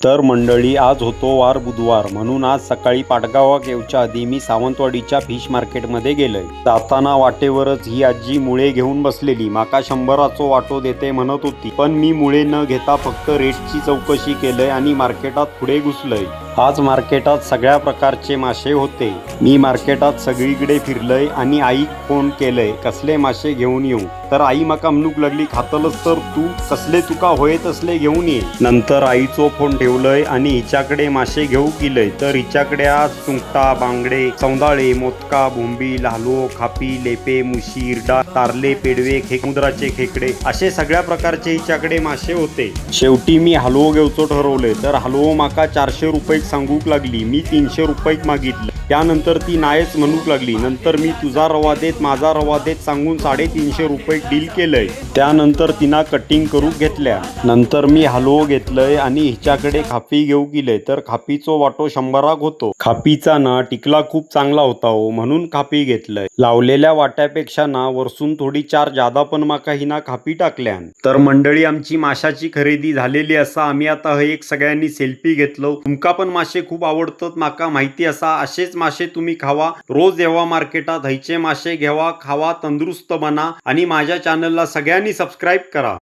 तर मंडळी, आज होतो वार बुधवार, म्हणून आज सकाळी पाटगावाक येऊच्या आधी मी सावंतवाडीच्या फिश मार्केटमध्ये गेलोय. जाताना वाटेवरच ही आजी मुळे घेऊन बसलेली माका 100चा वाटो देते म्हणत होती, पण मी मुळे न घेता फक्त रेटची चौकशी केलंय आणि मार्केटात पुढे घुसलय. आज मार्केटात सगळ्या प्रकारचे मासे होते. मी मार्केटात सगळीकडे फिरलय आणि आईक फोन केलय कसले मासे घेऊन येऊ. तर आई माका म्हणूक लागली, खातलस तर तू कसले तुका होय तसले घेऊन ये. नंतर आईचो फोन ठेवलय आणि हिच्याकडे मासे घेऊ गेलय. तर हिच्याकडे आज सुंगटा, बांगडे, सौंदाळे, मोदका, बोंबील, हालवो, खापी, लेपे, मुशी, इरडा, तारले, पेडवे, समुद्राचे खेकडे असे सगळ्या प्रकारचे हिच्याकडे मासे होते. शेवटी मी हलवो घेऊचो ठरवले. तर हलवो माका 400 रुपये सांगूक लागली. मी 300 रुपये मागितलं. त्यानंतर ती नाहीच म्हणूक लागली. नंतर मी तुझा रवा देत माझा रवा देत सांगून 350 रुपये डील केलंय. त्यानंतर तिना कटिंग करूक घेतल्या. नंतर मी हलवो घेतलंय आणि हिच्याकडे खापी घेऊ गेले. तर खापीचो वाटो 100 होतो. खापीचा ना टिकला खूप चांगला होता हो, म्हणून खापी घेतलंय. लावलेल्या वाट्यापेक्षा ना वरसून थोडी 4 जादा पण माका हिना खापी टाकल्यान. तर मंडळी, आमची माशाची खरेदी झालेली असा. आम्ही आता एक सगळ्यांनी सेल्फी घेतलो. तुमका पण मासे खूप आवडतात माका माहिती असा. असेच मासे तुम्ही खावा. रोज येवा मार्केटात, हैचे मासे घेवा, खावा, तंदुरुस्त बना आणि माझ्या चॅनलला सगळ्यांनी सबस्क्राईब करा.